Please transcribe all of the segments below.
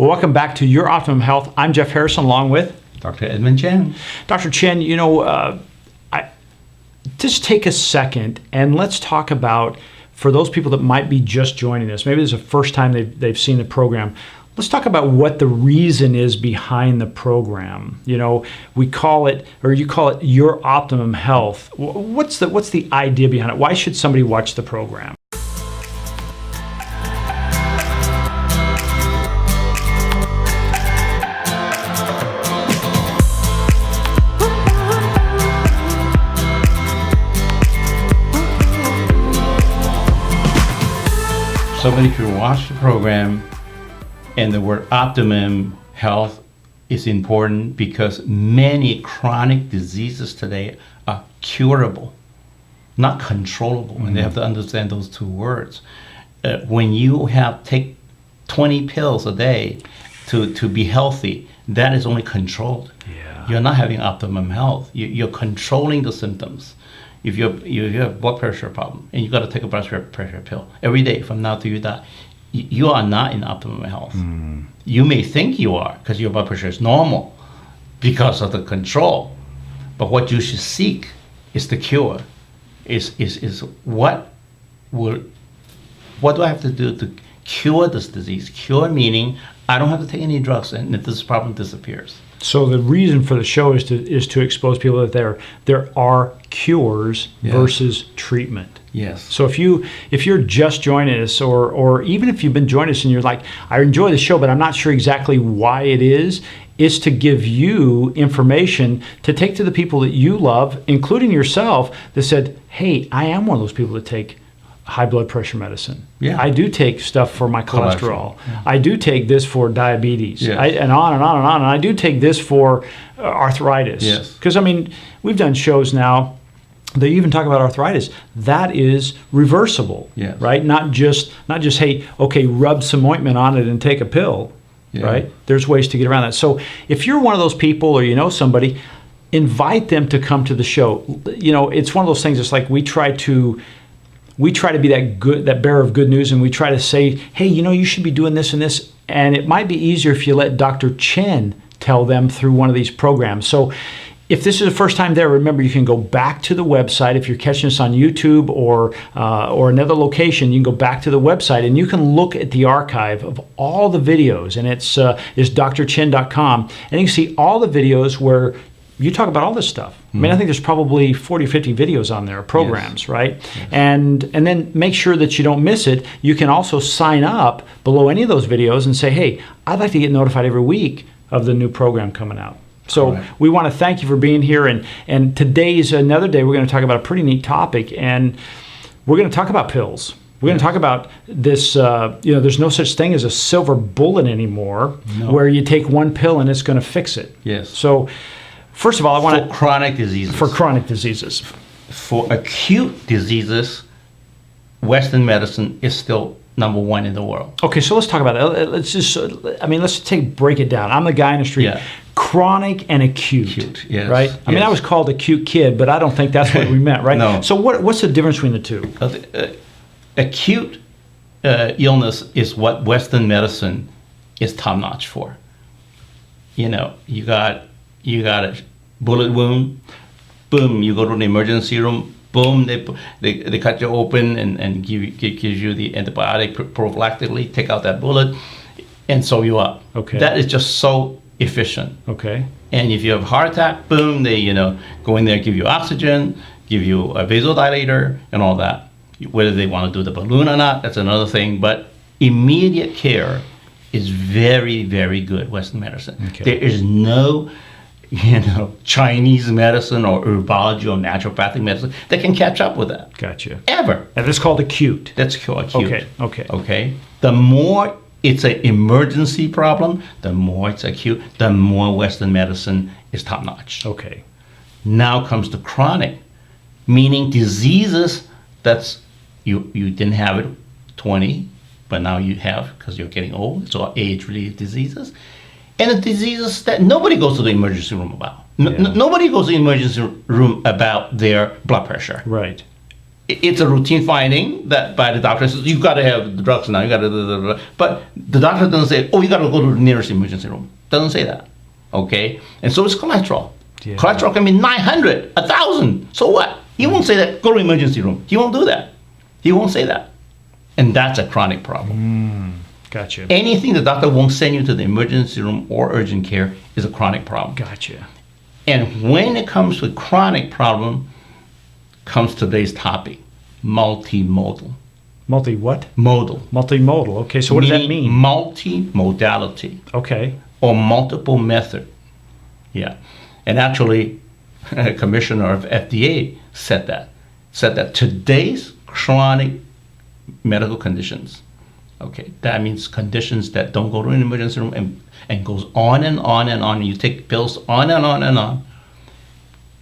Well, welcome back to Your Optimum Health. I'm Jeff Harrison, along with Dr. Edmund Chein. Dr. Chein. Just take a second and let's talk about, for those people that might be just joining us, maybe this is the first time they've seen the program. Let's talk about what the reason is behind the program. We call it, or you call it, Your Optimum Health. What's the idea behind it? Why should somebody watch the program? Somebody could watch the program, and the word optimum health is important because many chronic diseases today are curable, not controllable. And they have to understand those two words. When you take 20 pills a day to be healthy, that is only controlled. Yeah. You're not having optimum health. You're controlling the symptoms. If you have blood pressure problem and you got to take a blood pressure pill every day from now till you die, you are not in optimum health. You may think you are because your blood pressure is normal because of the control, but what you should seek is the cure. Is what do I have to do to cure this disease? Cure meaning I don't have to take any drugs and this problem disappears. So the reason for the show is to expose people that there are cures versus treatment. Yes. So if you're just joining us, or even if you've been joining us and you're like, I enjoy the show, but I'm not sure exactly why it is to give you information to take to the people that you love, including yourself, that said, hey, I am one of those people that take high blood pressure medicine. Yeah. I do take stuff for my cholesterol. Yeah. I do take this for diabetes. Yes. And on and on and on. And I do take this for arthritis. Yes. Because, we've done shows now, they even talk about arthritis. That is reversible, yes. right? Not just, hey, okay, rub some ointment on it and take a pill, right? There's ways to get around that. So if you're one of those people or you know somebody, invite them to come to the show. It's one of those things, it's like we try to be that bearer of good news, and we try to say, hey, you should be doing this and this. And it might be easier if you let Dr. Chein tell them through one of these programs. So if this is the first time there, remember, you can go back to the website. If you're catching us on YouTube or another location, you can go back to the website and you can look at the archive of all the videos. And it's drchein.com. And you can see all the videos where you talk about all this stuff. I think there's probably 40 or 50 videos on there, programs, right? Yes. And then make sure that you don't miss it. You can also sign up below any of those videos and say, hey, I'd like to get notified every week of the new program coming out. So we want to thank you for being here. And today's another day we're going to talk about a pretty neat topic. And we're going to talk about pills. We're going to talk about this, there's no such thing as a silver bullet anymore where you take one pill and it's going to fix it. Yes. So first of all, I want to... For chronic diseases. For acute diseases, Western medicine is still number one in the world. Okay, so let's talk about that. Let's break it down. I'm the guy in the street. Yeah. Chronic and acute, yes, right? Yes. I was called a cute kid, but I don't think that's what we meant, right? No. So what's the difference between the two? Acute illness is what Western medicine is top-notch for. You got a bullet wound, boom, you go to the emergency room, boom, they cut you open and gives you the antibiotic prophylactically, take out that bullet, and sew you up. Okay. That is just so efficient. Okay. And if you have a heart attack, boom, they go in there, give you oxygen, give you a vasodilator, and all that. Whether they want to do the balloon or not, that's another thing. But immediate care is very, very good Western medicine. Okay. There is no Chinese medicine or herbology or naturopathic medicine that can catch up with that. Gotcha. Ever. And it's called acute. That's called acute. Okay. The more it's an emergency problem, the more it's acute, the more Western medicine is top-notch. Okay. Now comes the chronic, meaning diseases that's you didn't have it 20, but now you have because you're getting old. It's all age-related diseases. And the diseases that nobody goes to the emergency room about. Nobody goes to the emergency room about their blood pressure. Right. it's a routine finding that by the doctor says, you got to have the drugs now, you got to, but the doctor doesn't say, oh, you got to go to the nearest emergency room. Doesn't say that, okay? And so it's cholesterol. Yeah. Cholesterol can be 900, 1,000. So what? He won't say that, go to emergency room. He won't do that. He won't say that. And that's a chronic problem. Gotcha. Anything the doctor won't send you to the emergency room or urgent care is a chronic problem. Gotcha. And when it comes to a chronic problem, comes today's topic, multimodal. Multi what? Modal. Multimodal. Okay, so what does that mean? Multi-modality. Okay. Or multiple method. Yeah. And actually, Commissioner of FDA said that today's chronic medical conditions, okay, that means conditions that don't go to an emergency room and goes on and on and on, you take pills on and on and on,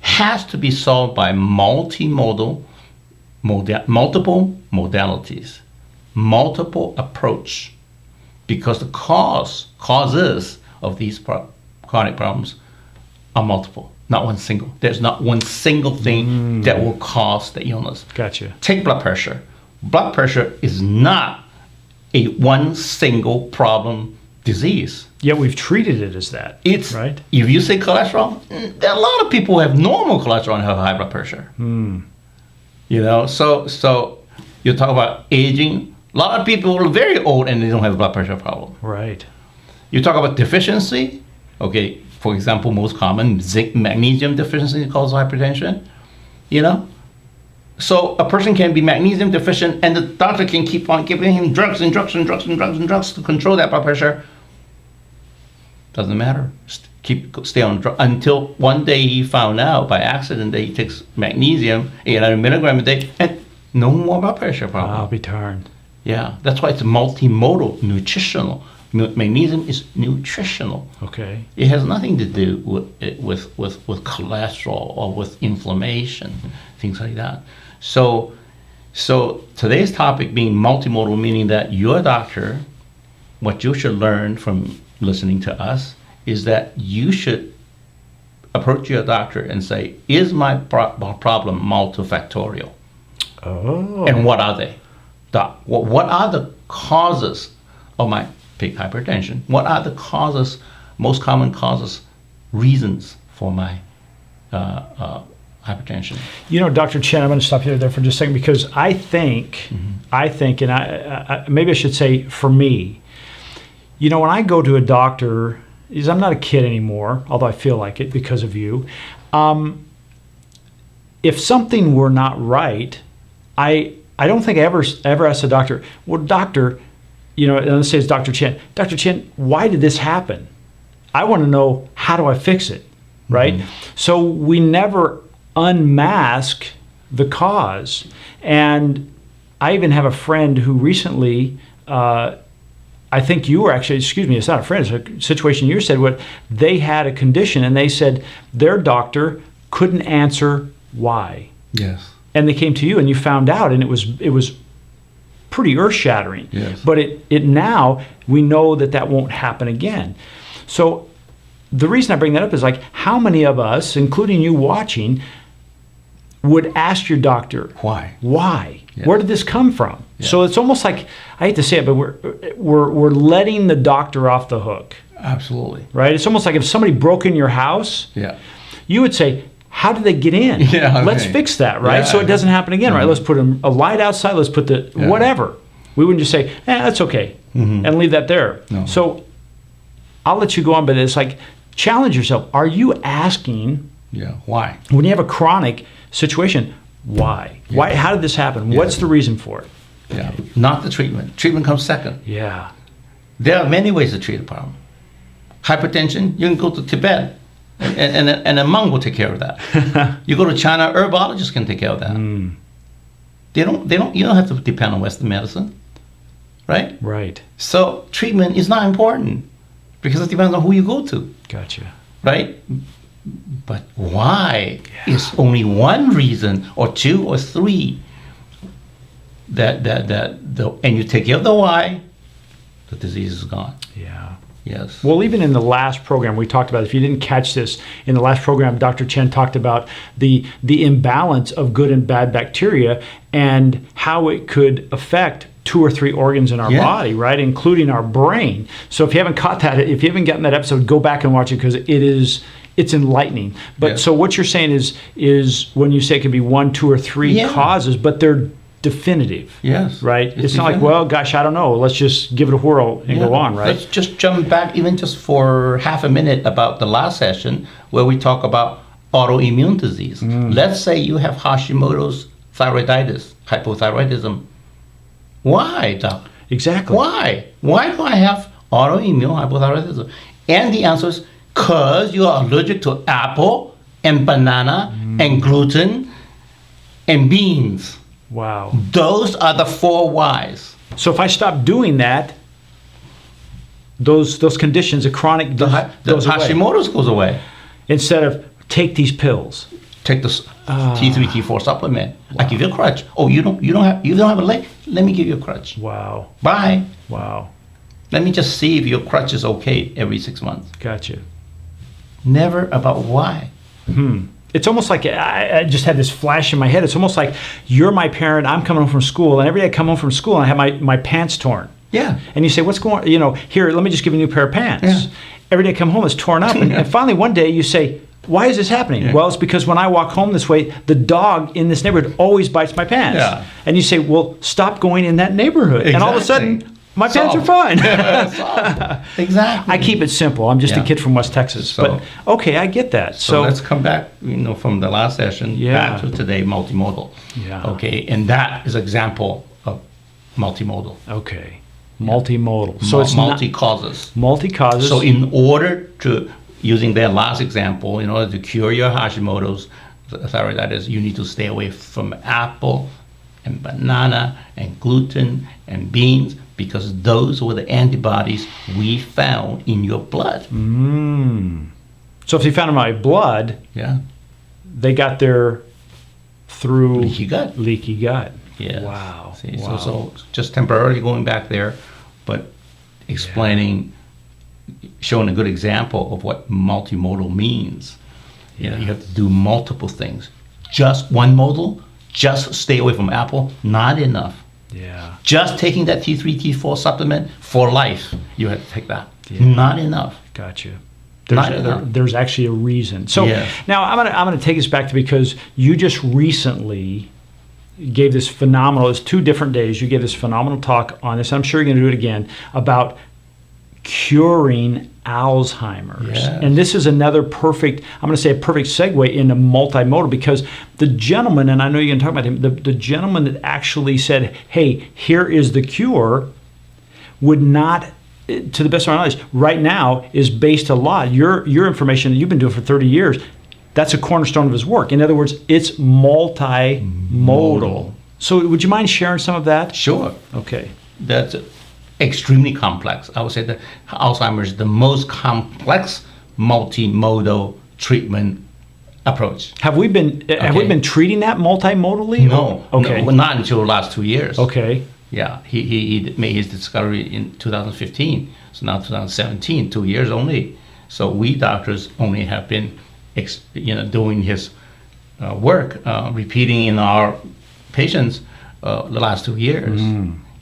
has to be solved by multiple modalities, multiple approach, because the causes of these chronic problems are multiple, not one single. There's not one single thing that will cause the illness. Gotcha. Take blood pressure. Blood pressure is not a one single problem disease. Yet we've treated it as that. It's right. If you say cholesterol, there are a lot of people who have normal cholesterol and have high blood pressure. You know, so you talk about aging. A lot of people are very old and they don't have a blood pressure problem. Right. You talk about deficiency. Okay, for example, most common zinc, magnesium deficiency causes hypertension. You know, so a person can be magnesium deficient, and the doctor can keep on giving him drugs and drugs and drugs and drugs and drugs to control that blood pressure. Doesn't matter. Stay on drug until one day he found out by accident that he takes magnesium 800 milligrams a day, and no more blood pressure problem. I'll be darned. Yeah, that's why it's multimodal, nutritional. Magnesium is nutritional. Okay. It has nothing to do with cholesterol or with inflammation, things like that. So today's topic being multimodal, meaning that your doctor, what you should learn from listening to us is that you should approach your doctor and say, is my problem multifactorial? Oh. And what are they? Doc, what are the causes of my big hypertension? What are the causes, most common causes, reasons for my hypertension? You know, Dr. Chein, I'm going to stop you there for just a second, because I think, and I maybe I should say for me, you know, when I go to a doctor, is I'm not a kid anymore, although I feel like it because of you. If something were not right, I don't think I ever asked the doctor, well, doctor, you know, and let's say it's Dr. Chein. Dr. Chein, why did this happen? I want to know, how do I fix it, right? So we never unmask the cause. And I even have a friend who recently, I think you were actually, excuse me, it's not a friend, it's a situation you said, what they had a condition and they said their doctor couldn't answer why. Yes. And they came to you and you found out, and it was pretty earth-shattering. Yes. But it now, we know that won't happen again. So the reason I bring that up is, like, how many of us, including you watching, would ask your doctor, why? Yes. Where did this come from? Yes. So it's almost like, I hate to say it, but we're letting the doctor off the hook. Absolutely. Right? It's almost like if somebody broke in your house, you would say, how did they get in? Yeah, okay. Let's fix that, right? Yeah, so it doesn't happen again, right? Let's put a light outside. Let's put the whatever. We wouldn't just say, that's okay, and leave that there. No. So I'll let you go on, but it's like, challenge yourself. Are you asking, why? when you have a chronic situation, why? Yeah. Why? How did this happen? What's the reason for it? Yeah, not the treatment. Treatment comes second. Yeah. There are many ways to treat a problem. Hypertension, you can go to Tibet, and a monk will take care of that. You go to China, herbologists can take care of that. You don't have to depend on Western medicine, right? Right. So treatment is not important because it depends on who you go to. Gotcha. Right? But why is only one reason or two or three and you take care of the why, the disease is gone. Yeah. Yes. Well, even in the last program we talked about, if you didn't catch this, in the last program, Dr. Chein talked about the imbalance of good and bad bacteria and how it could affect 2 or 3 organs in our body, right, including our brain. So if you haven't caught that, if you haven't gotten that episode, go back and watch it because it's enlightening. But so what you're saying is when you say it could be 1, 2, or 3 causes, but they're definitive. Yes. Right? It's not like, well, gosh, I don't know. Let's just give it a whirl and go on, right? Let's just jump back even just for half a minute about the last session where we talk about autoimmune disease. Let's say you have Hashimoto's thyroiditis, hypothyroidism. Why, Doc? Exactly. Why? Why do I have autoimmune hypothyroidism? And the answer is because you are allergic to apple and banana and gluten and beans. Wow. Those are the 4 whys. So if I stop doing that, those conditions, the chronic, The goes away. Hashimoto's goes away. Instead of take these pills. Take this T3, T4 supplement. I give you a crutch. Oh, you don't have a leg? Let me give you a crutch. Wow. Bye. Wow. Let me just see if your crutch is okay every 6 months. Gotcha. Never about why. It's almost like I just had this flash in my head. It's almost like you're my parent, I'm coming home from school, and every day I come home from school and I have my pants torn. Yeah. And you say, what's going on? Here, let me just give you a new pair of pants. Yeah. Every day I come home, it's torn up. And finally one day you say, why is this happening? Yeah. Well, it's because when I walk home this way, the dog in this neighborhood always bites my pants. Yeah. And you say, well, stop going in that neighborhood. And all of a Exactly. sudden, my pants are fine. Exactly. I keep it simple. I'm just a kid from West Texas. So- but okay, I get that. So let's come back, from the last session back to today, multimodal. Yeah. Okay, and that is example of multimodal. Okay. Multimodal. So it's multi-causes. multi-causes. So in order to, using their last example, in order to cure your Hashimoto's thyroiditis, you need to stay away from apple and banana and gluten and beans because those were the antibodies we found in your blood. So if they found in my blood, Yeah. they got there through Leaky gut. Leaky gut. Yes. Wow. See, Wow. So just temporarily going back there, but explaining, showing a good example of what multimodal means. You have to do multiple things. Just one modal, just stay away from apple, not enough. Yeah. Just taking that T3, T4 supplement for life, you have to take that. Yeah. Not enough. Gotcha. Not enough. There's actually a reason. So now I'm gonna take us back to, because you just recently gave this phenomenal, it's 2 different days, you gave this phenomenal talk on this, I'm sure you're gonna do it again, about curing Alzheimer's. Yes. And this is another perfect, I'm going to say a perfect segue into multimodal, because the gentleman, and I know you're going to talk about him, the gentleman that actually said, hey, here is the cure, would not, to the best of our knowledge, right now is based a lot, your information that you've been doing for 30 years, that's a cornerstone of his work. In other words, it's multimodal. So would you mind sharing some of that? Sure. Okay. That's extremely complex. I would say that Alzheimer's is the most complex multimodal treatment approach. Have we been treating that multimodally? No. Okay. No, not until the last 2 years. Okay. Yeah. He made his discovery in 2015. So now 2017, 2 years only. So we doctors only have been, doing his work, repeating in our patients the last 2 years.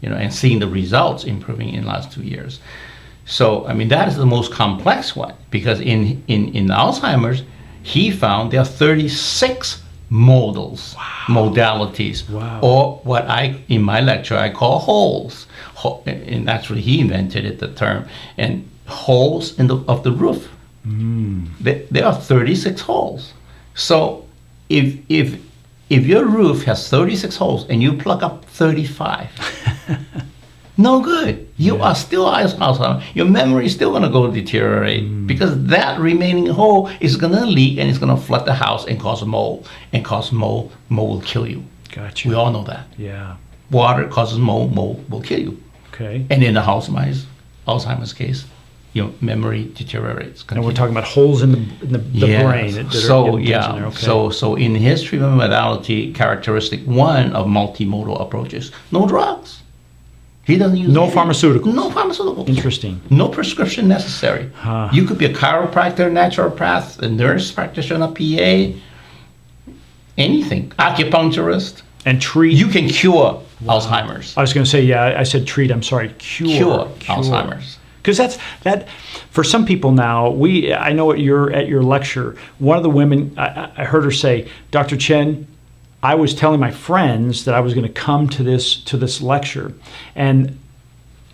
And seeing the results improving in the last 2 years. So, that is the most complex one, because in Alzheimer's, he found there are 36 modalities, or what in my lecture, I call holes. And actually, he invented it, the term, and holes of the roof. There are 36 holes. So, if your roof has 36 holes and you plug up 35, no good. You are still Alzheimer. Your memory is still going to go deteriorate because that remaining hole is going to leak and it's going to flood the house and cause mold. And cause mold will kill you. Gotcha. We all know that. Yeah. Water causes mold will kill you. Okay. And in the Alzheimer's case, memory deteriorates. And we're talking about holes in the brain. So in his treatment modality characteristic 1 of multimodal approaches, no drugs. He doesn't use No any- pharmaceuticals. No pharmaceuticals. Interesting. No prescription necessary. Huh. You could be a chiropractor, naturopath, a nurse practitioner, PA, anything, acupuncturist. And treat. You can cure Alzheimer's. I was going to say, yeah, I said treat. I'm sorry, Cure Alzheimer's. Because that for some people now. I know at your lecture, one of the women I heard her say, Dr. Chein, I was telling my friends that I was going to come to this lecture, and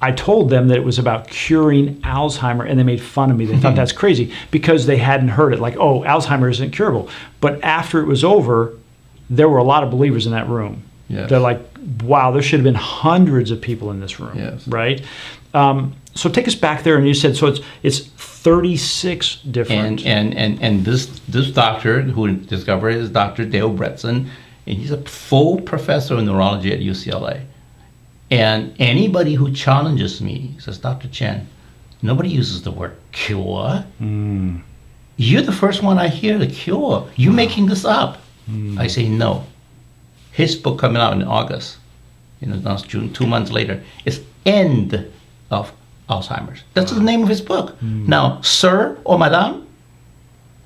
I told them that it was about curing Alzheimer, and they made fun of me. They thought that's crazy because they hadn't heard it. Like, oh, Alzheimer isn't curable. But after it was over, there were a lot of believers in that room. Yes. They're like, wow, there should have been hundreds of people in this room. Yes. Right? So take us back there, and you said so it's 36 different. And this doctor who discovered it is Dr. Bredesen, and he's a full professor of neurology at UCLA. And anybody who challenges me says, Dr. Chein, nobody uses the word cure. You're the first one I hear the cure. You making this up. I say no. His book coming out in August, now it's June, 2 months later, is End of Alzheimer's. That's the name of his book. Now, sir or madame,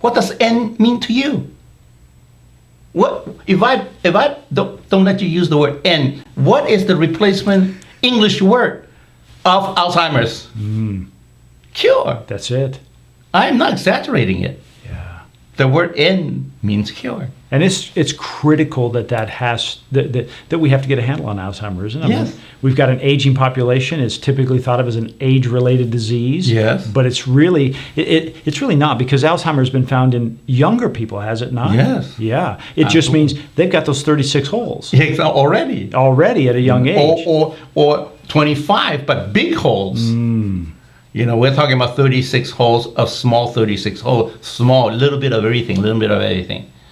what does end mean to you? What if I don't let you use the word end? What is the replacement English word of Alzheimer's? Cure. That's it. I am not exaggerating it. Yeah. The word end means cure. And it's critical that we have to get a handle on Alzheimer's, isn't it? Yes. I mean, we've got an aging population. It's typically thought of as an age-related disease. Yes. But it's really it's really not, because Alzheimer's has been found in younger people, has it not? Yes. Yeah. It just means they've got those 36 holes Yeah, already. already at a young age. Or 25, but big holes. We're talking about 36 holes, a small 36 holes, small, little bit of everything,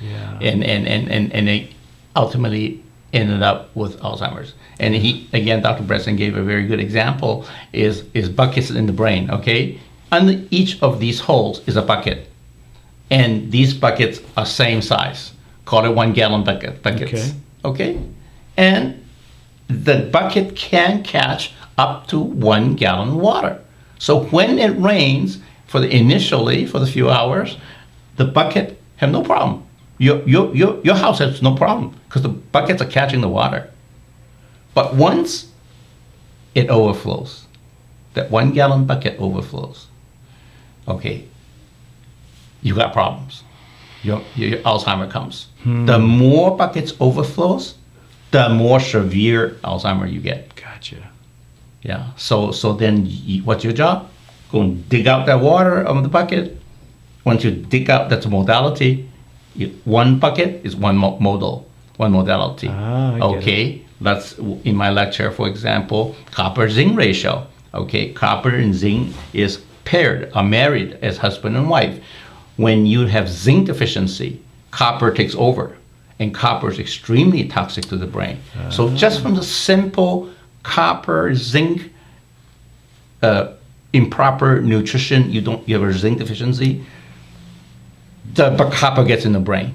Yeah. And they ultimately ended up with Alzheimer's. And Dr. Bredesen gave a very good example, is buckets in the brain, okay? Under each of these holes is a bucket. And these buckets are same size. Call it 1 gallon buckets. Okay? And the bucket can catch up to 1 gallon of water. So when it rains, initially for the few hours, the bucket have no problem. Your house has no problem because the buckets are catching the water. But once it overflows, that 1 gallon bucket overflows, okay, you got problems. Your Alzheimer comes. The more buckets overflows, the more severe Alzheimer you get. Gotcha. Yeah. So then what's your job? Go and dig out that water of the bucket. Once you dig out, that's a modality. One bucket is one modality. I get okay. That's in my lecture, for example, copper-zinc ratio. Okay. Copper and zinc is paired, are married as husband and wife. When you have zinc deficiency, copper takes over, and copper is extremely toxic to the brain. So just from the simple copper, zinc, improper nutrition, you have a zinc deficiency, the copper gets in the brain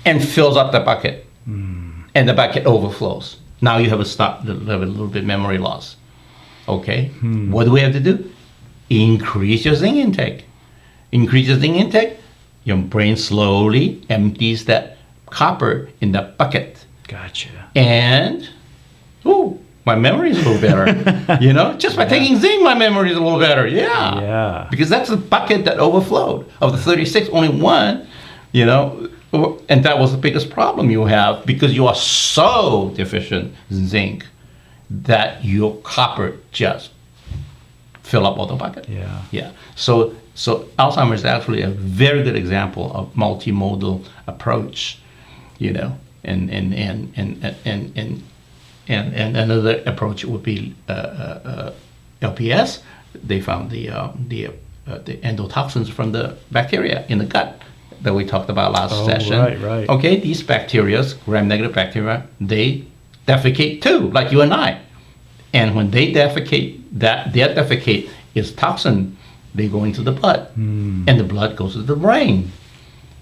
and fills up the bucket, and the bucket overflows. Now you have a little bit memory loss. Okay, what do we have to do? Increase your zinc intake. Increase your zinc intake, your brain slowly empties that copper in the bucket. Gotcha. And, my memory is a little better. Just by taking zinc, my memory is a little better. Yeah. Because that's the bucket that overflowed. Of the 36, only one, and that was the biggest problem you have, because you are so deficient in zinc that your copper just fill up all the bucket. Yeah. So Alzheimer's is actually a very good example of multimodal approach, and another approach would be LPS. They found the endotoxins from the bacteria in the gut that we talked about last session. Right. Okay, these bacteria, gram-negative bacteria, they defecate too, like you and I. And when they defecate, their defecate is toxin. They go into the blood, and the blood goes to the brain.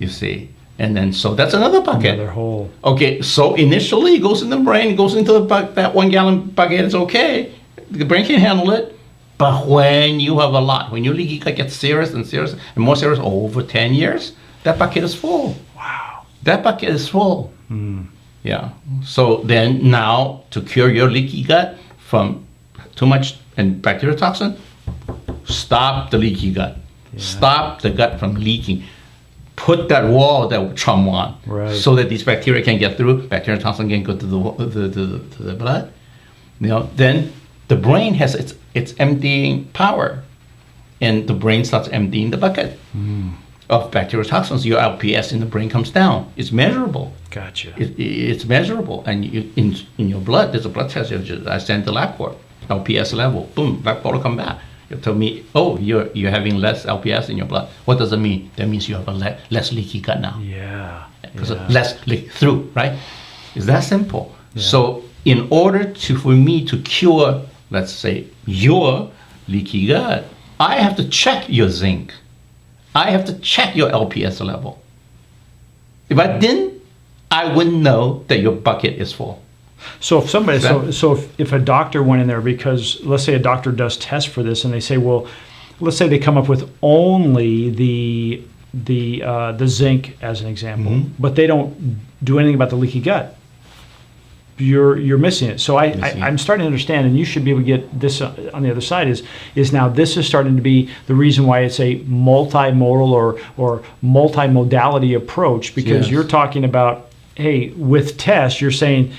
You see. And then, so that's another bucket. Another hole. Okay, so initially it goes in the brain, it goes into that 1 gallon bucket, it's okay. The brain can handle it. But when you have a lot, when your leaky gut gets serious and serious and more serious over 10 years, that bucket is full. Wow. That bucket is full. Yeah. So then now to cure your leaky gut from too much and bacterial toxin, stop the leaky gut. Yeah. Stop the gut from leaking. Put that wall that Trump want, right, so that these bacteria can get through. Bacterial toxin can go to the blood. You know, then the brain has its emptying power, and the brain starts emptying the bucket of bacterial toxins. Your LPS in the brain comes down. It's measurable. Gotcha. It's measurable, and in your blood, there's a blood test. I send the lab for LPS level. Boom, lab will come back. It'll tell me, oh, you're having less LPS in your blood. What does it mean? That means you have a less leaky gut now. Yeah. Because less leak through, right? It's that simple. Yeah. So in order for me to cure, let's say, your leaky gut, I have to check your zinc. I have to check your LPS level. If I didn't, I wouldn't know that your bucket is full. So if somebody, if a doctor went in there, because let's say a doctor does test for this, and they say, well, let's say they come up with only the zinc as an example, but they don't do anything about the leaky gut. You're missing it. So I'm starting to understand, and you should be able to get this on the other side. Is now this is starting to be the reason why it's a multimodal or multimodality approach, because you're talking about, hey, with tests, you're saying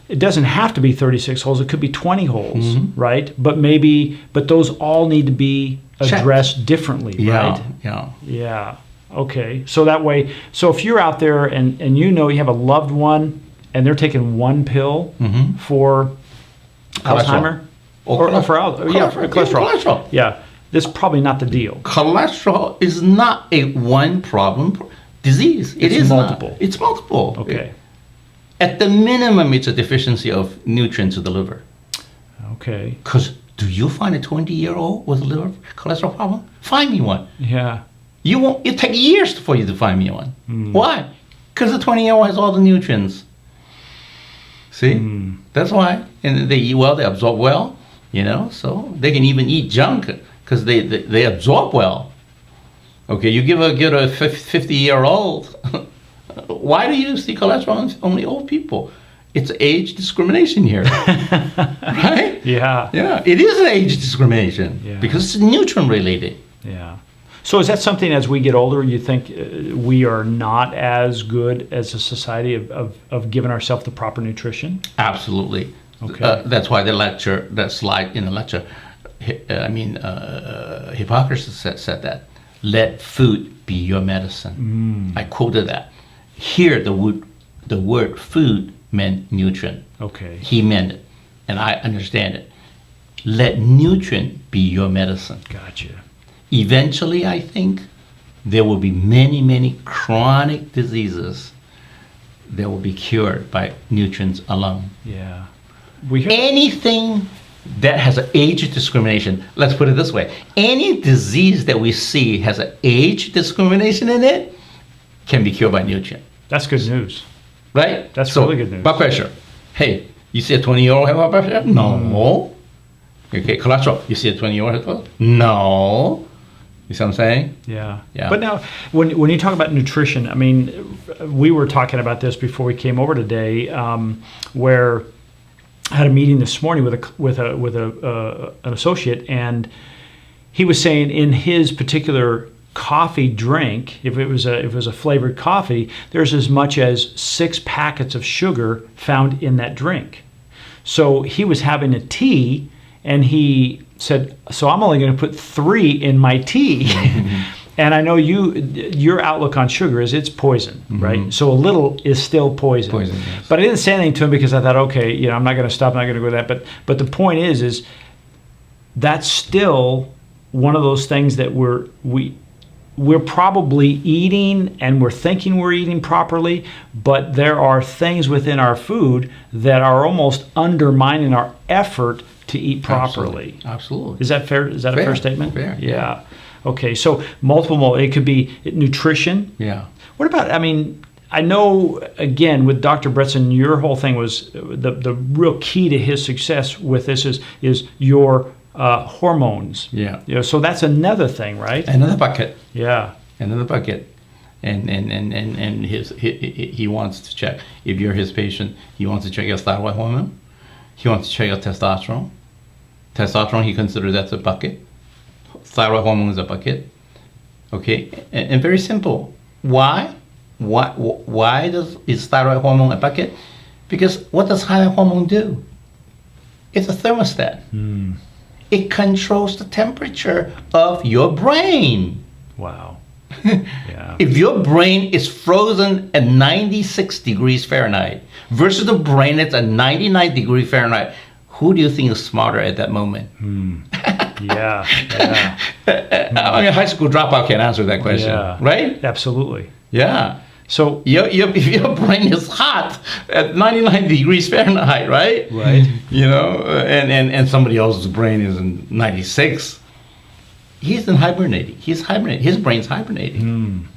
it doesn't have to be 36 holes. It could be 20 holes, right? But those all need to be addressed differently, right? Yeah. Okay. So that way, so if you're out there and you know you have a loved one and they're taking one pill for Alzheimer or for cholesterol. Yeah. That's probably not the deal. Cholesterol is not a one problem disease. It's multiple. It's multiple. Okay. At the minimum, it's a deficiency of nutrients to the liver. Okay. Because do you find a 20-year-old with a liver cholesterol problem? Find me one. Yeah. You won't. It take years for you to find me one. Why? Because the 20-year-old has all the nutrients. See, that's why. And they eat well, they absorb well. You know, so they can even eat junk because they absorb well. Okay, you get a 50-year-old. Why do you see cholesterol in only old people? It's age discrimination here, right? Yeah. Yeah, it is an age discrimination because it's nutrient related. Yeah. So is that something as we get older, you think we are not as good as a society of giving ourselves the proper nutrition? Absolutely. Okay. That's why that slide in the lecture, Hippocrates said that, let food be your medicine. I quoted that. Here, the word food meant nutrient. Okay. He meant it, and I understand it. Let nutrient be your medicine. Gotcha. Eventually, I think there will be many, many chronic diseases that will be cured by nutrients alone. Yeah. Anything that has an age discrimination, let's put it this way, any disease that we see has an age discrimination in it can be cured by nutrient. That's good news. Right? That's really good news. Blood pressure. Hey, you see a 20-year-old have blood pressure? No. Okay, cholesterol. You see a 20-year-old have cholesterol? No. You see what I'm saying? Yeah. But now, when you talk about nutrition, I mean, we were talking about this before we came over today, where I had a meeting this morning with an associate, and he was saying in his particular coffee drink, if it was a flavored coffee, there's as much as 6 packets of sugar found in that drink. So he was having a tea, and he said, so I'm only going to put 3 in my tea. And I know your outlook on sugar is it's poison, right? So a little is still poison. Yes. But I didn't say anything to him because I thought, okay, I'm not going to stop, I'm not going to go with that. But the point is that's still one of those things that we're probably eating and we're thinking we're eating properly, but there are things within our food that are almost undermining our effort to eat properly. Absolutely. Is that fair? Is that a fair statement? Fair. Yeah. Okay. So multiple, it could be nutrition. Yeah. What about, I know, again, with Dr. Bredesen, your whole thing was the real key to his success with this is your hormones. Yeah. You know, so that's another thing, right? Another bucket. Yeah. Another bucket. And he wants to check. If you're his patient, he wants to check your thyroid hormone. He wants to check your testosterone. Testosterone, he considers that's a bucket. Thyroid hormone is a bucket. Okay, and very simple. Why? Why is thyroid hormone a bucket? Because what does thyroid hormone do? It's a thermostat. It controls the temperature of your brain. Wow. Yeah. If your brain is frozen at 96 degrees Fahrenheit versus the brain that's at 99 degrees Fahrenheit, who do you think is smarter at that moment? Yeah. I mean, a high school dropout can answer that question, right? Absolutely. Yeah. So if your brain is hot at 99 degrees Fahrenheit, right? Right. You know, and somebody else's brain is in 96. He's hibernating. He's hibernating. His brain's hibernating.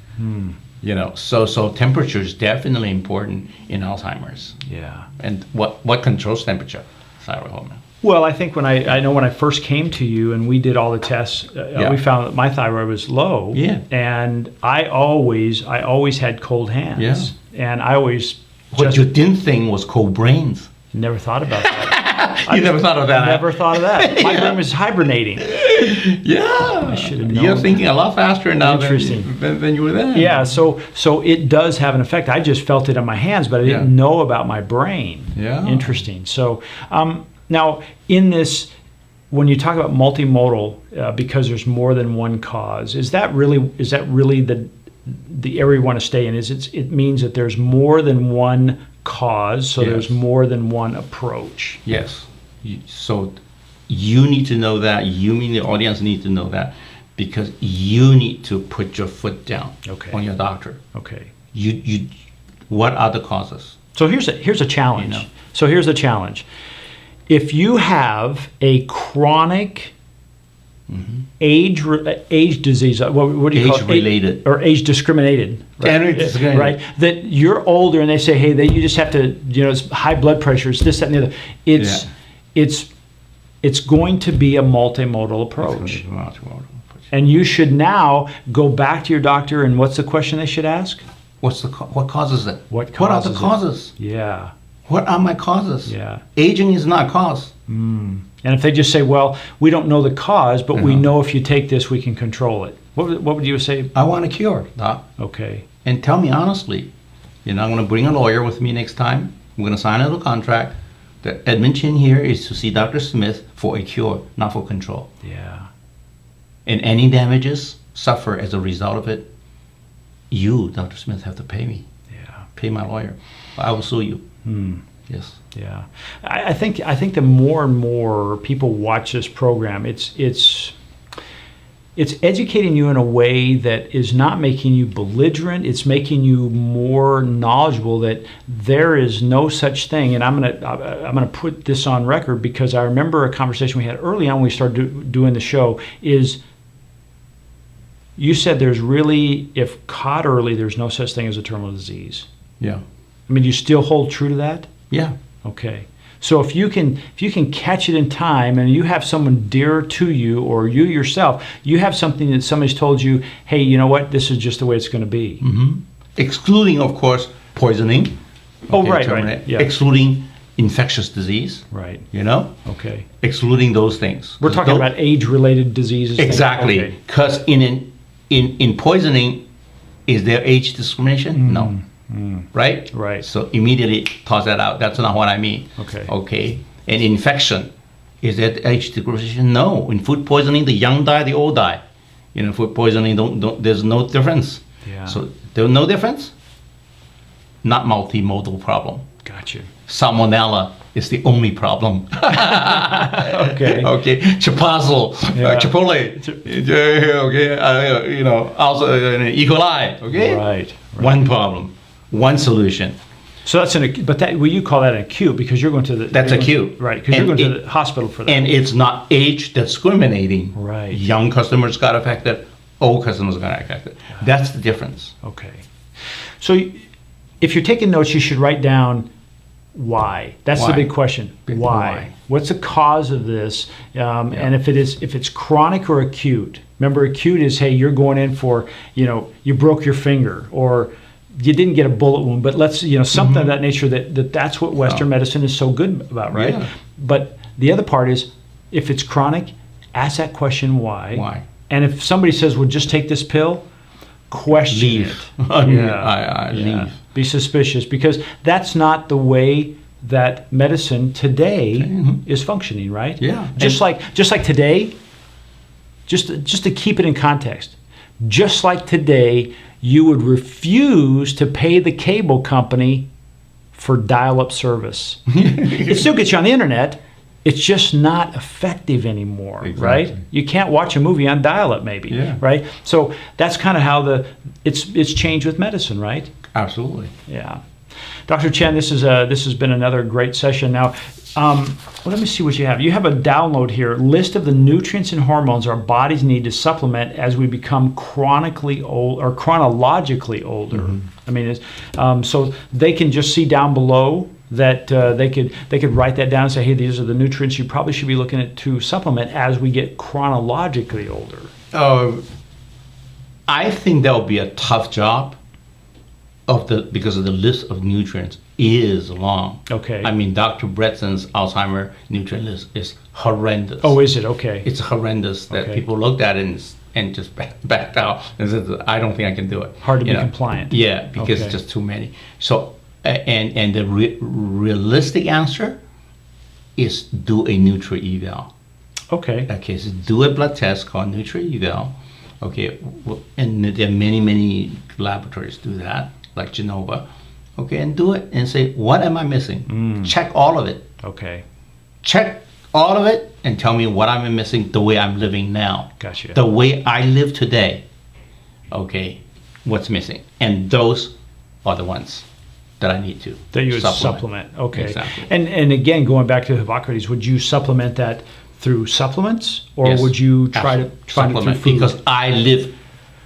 You know, so temperature is definitely important in Alzheimer's. Yeah. And what controls temperature? Thyroid hormone. Well, I think when I first came to you and we did all the tests, we found that my thyroid was low. Yeah. And I always had cold hands. Yeah. And I always What you didn't think was cold brains. never thought about that. You never thought of that. I never thought of that. My brain was hibernating. Yeah. I should have known. You're thinking a lot faster now Interesting. than you were then. Yeah, so it does have an effect. I just felt it in my hands, but I didn't know about my brain. Yeah. Interesting. So now in this, when you talk about multimodal, because there's more than one cause, is that really the area you want to stay in? It means that there's more than one cause, so there's more than one approach. Yes. So you need to know that. You mean the audience need to know that, because you need to put your foot down on your doctor. Okay. You what are the causes? So here's a challenge. You know. So here's a challenge. If you have a chronic age disease, what do you call it? Age-related. Or age discriminated. Right? Right? That you're older and they say, hey, you just have to, it's high blood pressure, it's this, that, and the other. It's going to be a multimodal approach. And you should now go back to your doctor, and what's the question they should ask? What causes it? What are the causes? Yeah. What are my causes? Yeah. Aging is not a cause. And if they just say, well, we don't know the cause, but we know if you take this, we can control it. What would you say? I want a cure, Doc. Okay. And tell me honestly, I'm going to bring a lawyer with me next time. I'm going to sign a little contract. The admission here is to see Dr. Smith for a cure, not for control. Yeah. And any damages suffer as a result of it, you, Dr. Smith, have to pay me. Yeah. Pay my lawyer. I will sue you. Yes. Yeah. I think the more and more people watch this program, it's educating you in a way that is not making you belligerent. It's making you more knowledgeable that there is no such thing. And I'm gonna put this on record, because I remember a conversation we had early on when we started doing the show. Is you said there's really, if caught early, there's no such thing as a terminal disease. Yeah. I mean, you still hold true to that? Yeah. Okay. So if you can catch it in time, and you have someone dear to you, or you yourself, you have something that somebody's told you, hey, you know what, this is just the way it's going to be. Excluding, of course, poisoning. Right. Yeah. Excluding infectious disease. Right. Okay. Excluding those things. We're talking about age-related diseases. Exactly. Because in poisoning, is there age discrimination? No. Right? Right. So immediately toss that out. That's not what I mean. Okay. And infection, is that age discrimination? No. In food poisoning, the young die, the old die. Food poisoning, there's no difference. Yeah. So there's no difference. Not multimodal problem. Gotcha. Salmonella is the only problem. Okay. Chipotle. Okay. Also E. coli. Okay. Right. One problem. One solution. So that's you call that an acute, because you're going to the. That's acute. Right. Because you're going to the hospital for that. And it's not age discriminating. Right. Young customers got affected. Old customers got affected. That's the difference. Okay. So if you're taking notes, you should write down why. That's the Why? big question. Big Why? why. What's the cause of this? And if it's chronic or acute. Remember, acute is, hey, you're going in for, you broke your finger, or you didn't get a bullet wound, but let's, something of that nature. That's what Western medicine is so good about, right? Yeah. But the other part is, if it's chronic, ask that question, why? Why? And if somebody says, well, just take this pill, question Leave. it. I leave. Yeah. Be suspicious, because that's not the way that medicine today is functioning, right? Yeah. Just like today, just to keep it in context, just like today, you would refuse to pay the cable company for dial-up service. It still gets you on the internet. It's just not effective anymore, Exactly. right? You can't watch a movie on dial-up, maybe, Yeah. right? So that's kind of how it's changed with medicine, right? Absolutely. Yeah. Dr. Chein, this has been another great session. Now, let me see what you have. You have a download here, list of the nutrients and hormones our bodies need to supplement as we become chronically old or chronologically older. I mean, so they can just see down below that they could write that down and say, hey, these are the nutrients you probably should be looking at to supplement as we get chronologically older. I think that would be a tough job because of the list of nutrients is long. Okay. I mean, Dr. Bredesen's Alzheimer nutrient list is horrendous. Oh, is it? Okay. It's horrendous that Okay. people looked at it and just backed out and said, I don't think I can do it. Hard to be compliant. Yeah, because Okay. it's just too many. So, and the realistic answer is do a Nutri-Eval. Okay. Okay, so do a blood test called Nutri-Eval. Okay, and there are many laboratories do that, like Genova. Okay, and do it and say, what am I missing? Check all of it. Okay. Check all of it and tell me what I'm missing the way I'm living now. Gotcha. The way I live today. Okay, what's missing? And those are the ones that I need to That you would supplement. Okay. Exactly. And again, going back to Hippocrates, would you supplement that through supplements, or Yes, would you try to find it through supplement? food? Because I live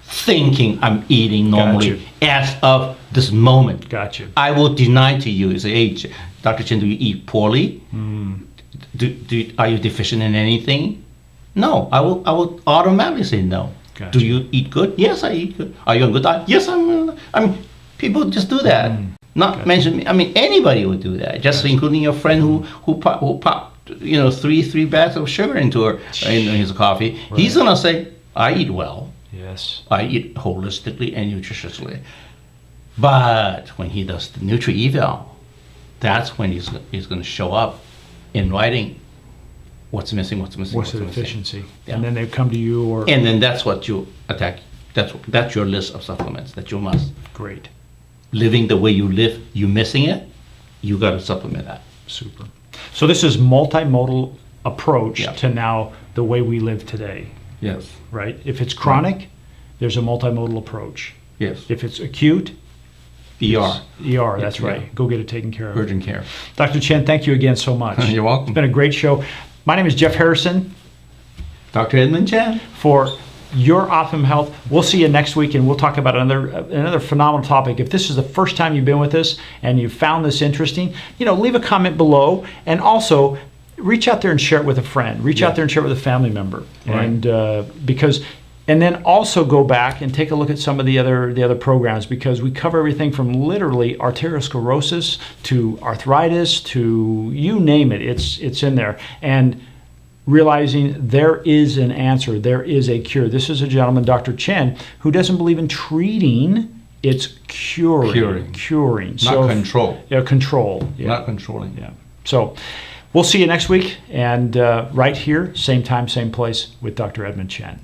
thinking I'm eating normally Gotcha. as of this moment. Gotcha. I will deny to you, say, hey, Dr. Chein, do you eat poorly? Are you deficient in anything? No, I will automatically say no. Gotcha. Do you eat good? Yes, I eat good. Are you on good diet? Yes, I mean, people just do that. Not mention me. I mean, anybody would do that. Just including your friend who popped, three bags of sugar into his coffee. Right. He's gonna say, I eat well. Yes. I eat holistically and nutritiously. But when he does the Nutri-Eval, that's when he's going to show up in writing what's missing. What's the deficiency? Yeah. And then they come to you, or And then that's what you attack. That's your list of supplements that you must. great, Living the way you live, you missing it, you got to supplement that. super. So this is multimodal approach Yeah. to now the way we live today, Yes. right? If it's chronic, there's a multimodal approach. Yes. If it's acute, ER. ER, that's Yeah. right. Go get it taken care of. Urgent care. Dr. Chein, thank you again so much. You're welcome. It's been a great show. My name is Jeff Harrison Dr. Edmund Chein. for Your Optimum Health. We'll see you next week, and we'll talk about another phenomenal topic. If this is the first time you've been with us and you found this interesting, leave a comment below, and also reach out there and share it with a friend. Reach out there and share it with a family member, Right. and then also go back and take a look at some of the other programs, because we cover everything from literally arteriosclerosis to arthritis to you name it. It's in there. And realizing there is an answer, there is a cure. This is a gentleman, Dr. Chein, who doesn't believe in treating, it's curing. Curing. Not control. Yeah, control. Yeah. Not controlling. Yeah. So we'll see you next week, and right here, same time, same place with Dr. Edmund Chein.